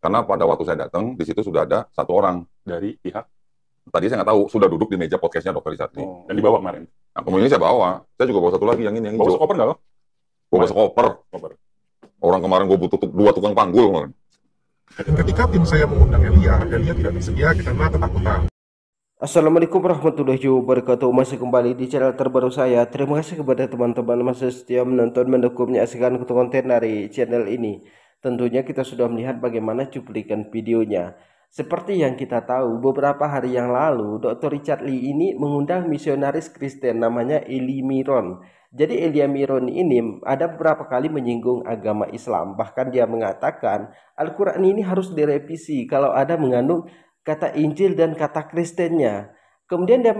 Karena pada waktu saya datang, di situ sudah ada satu orang. Dari pihak. Tadi saya nggak tahu, sudah duduk di meja podcastnya Dr. Richard Lee. Dan dibawa kemarin. Nah, kemudian saya bawa. Saya juga bawa satu lagi, yang ini, yang Bawa hijau. sekoper nggak lo? Bawa sekoper. Orang kemarin gue butuh dua tukang panggul. Man. Ketika tim saya mengundang Elia tidak bersedia karena ketakutan. Assalamualaikum warahmatullahi wabarakatuh. Masih kembali di channel terbaru saya. Terima kasih kepada teman-teman masih setia menonton, mendukung, menyaksikan konten dari channel ini. Tentunya kita sudah melihat bagaimana cuplikan videonya. Seperti yang kita tahu, beberapa hari yang lalu Dr. Richard Lee ini mengundang misionaris Kristen namanya Eli Miron. Jadi Elia Miron ini ada beberapa kali menyinggung agama Islam. Bahkan dia mengatakan Al-Quran ini harus direvisi kalau ada mengandung kata Injil dan kata Kristennya. Kemudian dia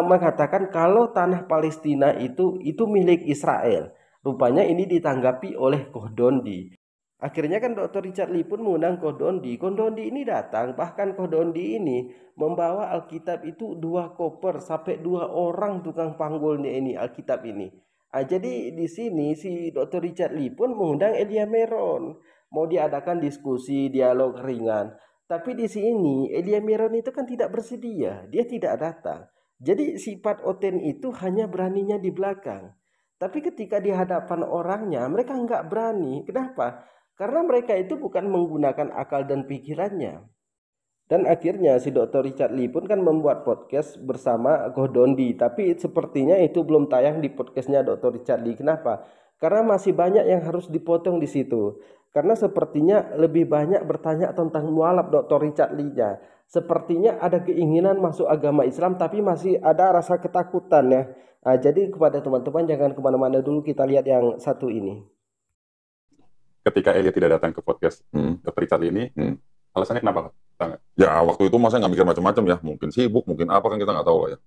mengatakan kalau tanah Palestina itu milik Israel. Rupanya ini ditanggapi oleh Koh Dondi. Akhirnya kan Dr. Richard Lee pun mengundang Koh Dondi. Koh Dondi ini datang, bahkan Koh Dondi ini membawa Alkitab itu 2 koper sampai 2 orang tukang panggulnya ini Alkitab ini. Jadi di sini si Dr. Richard Lee pun mengundang Elia Miron. Mau diadakan diskusi, dialog ringan. Tapi di sini Elia Miron itu kan tidak bersedia, dia tidak datang. Jadi sifat Oten itu hanya beraninya di belakang. Tapi ketika di hadapan orangnya mereka nggak berani. Kenapa? Karena mereka itu bukan menggunakan akal dan pikirannya. Dan akhirnya si Dr. Richard Lee pun kan membuat podcast bersama Koh Dondi. Tapi sepertinya itu belum tayang di podcastnya Dr. Richard Lee. Kenapa? Karena masih banyak yang harus dipotong di situ. Karena sepertinya lebih banyak bertanya tentang mualaf Dr. Richard Lee-nya. Sepertinya ada keinginan masuk agama Islam tapi masih ada rasa ketakutan ya. Jadi kepada teman-teman jangan kemana-mana dulu, kita lihat yang satu ini. Ketika Elia tidak datang ke podcast Dr. Richard Lee ini, alasannya kenapa? Ya waktu itu masa nggak mikir macam-macam ya. Mungkin sibuk, mungkin apa kan kita nggak tahu lah ya.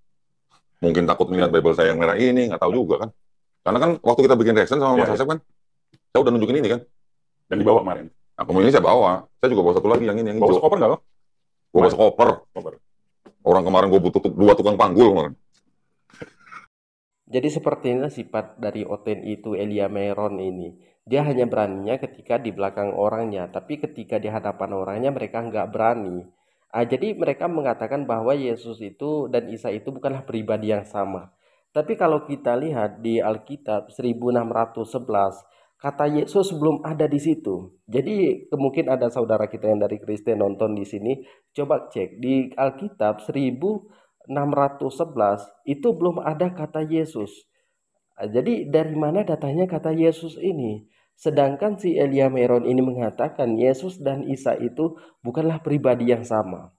Mungkin takut melihat Bible saya yang merah ini, nggak tahu juga kan. Karena kan waktu kita bikin reaction sama Mas Asep kan, saya udah nunjukin ini kan. Dan dibawa kemarin. Nah kemudian saya bawa. Saya juga bawa satu lagi, yang ini, yang hijau. Bawa sekoper nggak lo? Bawa sekoper. Orang kemarin gue butuh 2 tukang panggul. Man. Jadi sepertinya sifat dari Oten itu Elia Miron ini. Dia hanya beraninya ketika di belakang orangnya. Tapi ketika di hadapan orangnya mereka nggak berani. Jadi mereka mengatakan bahwa Yesus itu dan Isa itu bukanlah pribadi yang sama. Tapi kalau kita lihat di Alkitab 1611, kata Yesus belum ada di situ. Jadi mungkin ada saudara kita yang dari Kristen nonton di sini. Coba cek di Alkitab 1611 itu belum ada kata Yesus. Jadi dari mana datanya kata Yesus ini? Sedangkan si Elia Miron ini mengatakan Yesus dan Isa itu bukanlah pribadi yang sama.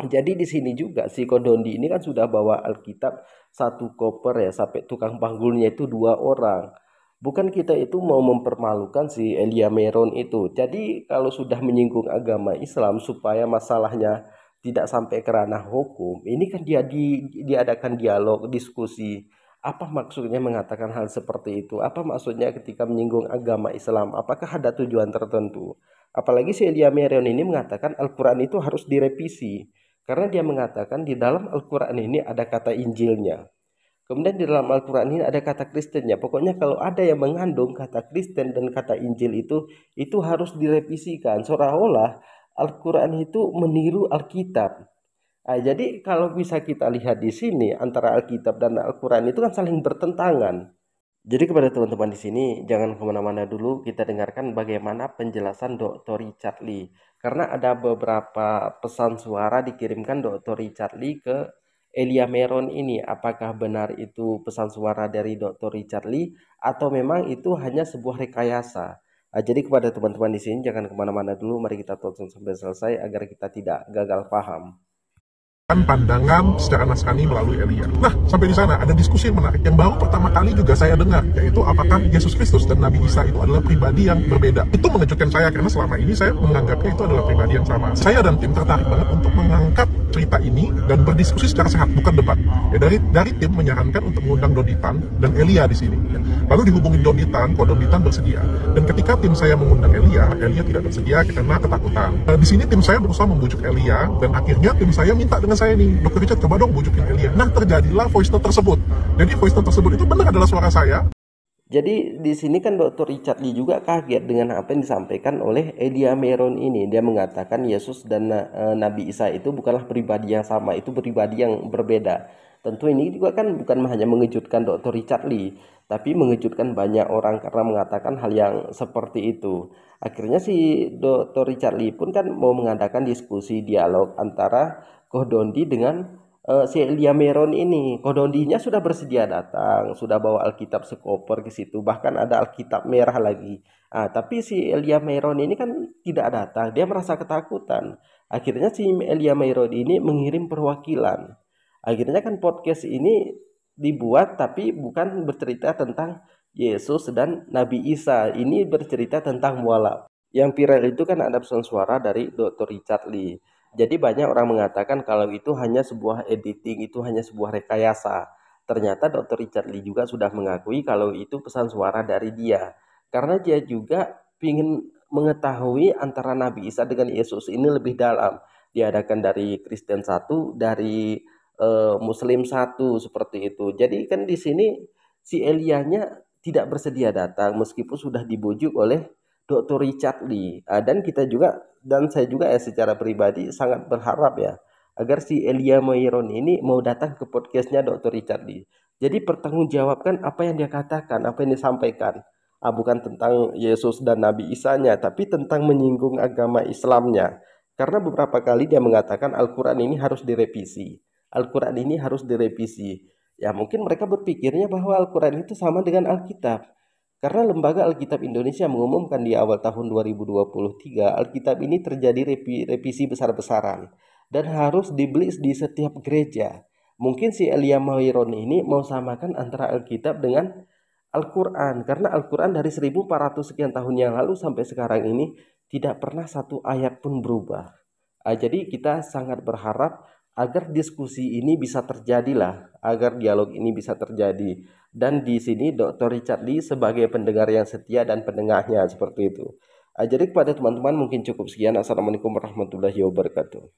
Jadi di sini juga si Koh Dondi ini kan sudah bawa Alkitab 1 koper ya, sampai tukang panggulnya itu 2 orang. Bukan kita itu mau mempermalukan si Elia Miron itu. Jadi kalau sudah menyinggung agama Islam supaya masalahnya tidak sampai ke ranah hukum, ini kan dia diadakan dialog, diskusi. Apa maksudnya mengatakan hal seperti itu? Apa maksudnya ketika menyinggung agama Islam? Apakah ada tujuan tertentu? Apalagi si Elia Miron ini mengatakan Al-Quran itu harus direvisi. Karena dia mengatakan di dalam Al-Quran ini ada kata Injilnya. Kemudian di dalam Al-Quran ini ada kata Kristennya. Pokoknya kalau ada yang mengandung kata Kristen dan kata Injil itu harus direvisikan. Seolah-olah Al-Quran itu meniru Alkitab. Jadi kalau bisa kita lihat di sini antara Alkitab dan Al-Quran itu kan saling bertentangan. Jadi kepada teman-teman di sini jangan kemana-mana dulu, kita dengarkan bagaimana penjelasan Dr. Richard Lee. Karena ada beberapa pesan suara dikirimkan Dr. Richard Lee ke Elia Miron ini. Apakah benar itu pesan suara dari Dr. Richard Lee atau memang itu hanya sebuah rekayasa? Jadi kepada teman-teman di sini jangan kemana-mana dulu, mari kita tonton sampai selesai agar kita tidak gagal paham. Pandangan secara naskani melalui Elia. Nah, sampai di sana ada diskusi yang menarik yang baru pertama kali juga saya dengar, yaitu apakah Yesus Kristus dan Nabi Isa itu adalah pribadi yang berbeda. Itu mengejutkan saya karena selama ini saya menganggapnya itu adalah pribadi yang sama. Saya dan tim tertarik banget untuk mengangkat cerita ini dan berdiskusi secara sehat, bukan debat. Ya, dari tim menyarankan untuk mengundang Doditan dan Elia di sini. Lalu dihubungin Doditan, kok Doditan bersedia. Dan ketika tim saya mengundang Elia tidak bersedia karena ketakutan. Di sini tim saya berusaha membujuk Elia dan akhirnya tim saya minta dengan saya nih, Dr. Richard coba dong bujukin Elia. Nah terjadilah voice note tersebut. Jadi voice note tersebut itu benar adalah suara saya. Jadi di sini kan Dr. Richard Lee juga kaget dengan apa yang disampaikan oleh Elia Meron ini. Dia mengatakan Yesus dan Nabi Isa itu bukanlah pribadi yang sama, itu pribadi yang berbeda. Tentu ini juga kan bukan hanya mengejutkan Dr. Richard Lee, tapi mengejutkan banyak orang karena mengatakan hal yang seperti itu. Akhirnya si Dr. Richard Lee pun kan mau mengadakan diskusi dialog antara Kodondi dengan si Elia Meron ini. Kodondinya sudah bersedia datang, sudah bawa Alkitab sekoper ke situ, bahkan ada Alkitab merah lagi. Tapi si Elia Meron ini kan tidak datang, dia merasa ketakutan. Akhirnya si Elia Meron ini mengirim perwakilan. Akhirnya kan podcast ini dibuat tapi bukan bercerita tentang Yesus dan Nabi Isa. Ini bercerita tentang mualaf. Yang viral itu kan ada pesan suara dari Dr. Richard Lee. Jadi banyak orang mengatakan kalau itu hanya sebuah editing, itu hanya sebuah rekayasa. Ternyata Dr. Richard Lee juga sudah mengakui kalau itu pesan suara dari dia. Karena dia juga ingin mengetahui antara Nabi Isa dengan Yesus ini lebih dalam. Diadakan dari Kristen satu, dari Muslim satu, seperti itu. Jadi kan di sini si Elianya tidak bersedia datang meskipun sudah dibujuk oleh Dr. Richard Lee. Dan kita juga dan saya juga secara pribadi sangat berharap ya agar si Elia Meron ini mau datang ke podcastnya Dr. Richard Lee. Jadi pertanggungjawabkan apa yang dia katakan, apa yang disampaikan. Bukan tentang Yesus dan Nabi Isa-nya, tapi tentang menyinggung agama Islamnya. Karena beberapa kali dia mengatakan Al-Quran ini harus direvisi. Al-Quran ini harus direvisi. Ya mungkin mereka berpikirnya bahwa Al-Quran itu sama dengan Alkitab. Karena Lembaga Alkitab Indonesia mengumumkan di awal tahun 2023, Alkitab ini terjadi revisi besar-besaran dan harus dibeli di setiap gereja. Mungkin si Elia Meron ini mau samakan antara Alkitab dengan Al-Quran, karena Al-Quran dari 1400 sekian tahun yang lalu sampai sekarang ini tidak pernah satu ayat pun berubah. Jadi kita sangat berharap agar diskusi ini bisa terjadilah, agar dialog ini bisa terjadi. Dan di sini Dr. Richard Lee sebagai pendengar yang setia dan pendengarnya seperti itu. Jadi kepada teman-teman mungkin cukup sekian. Assalamualaikum warahmatullahi wabarakatuh.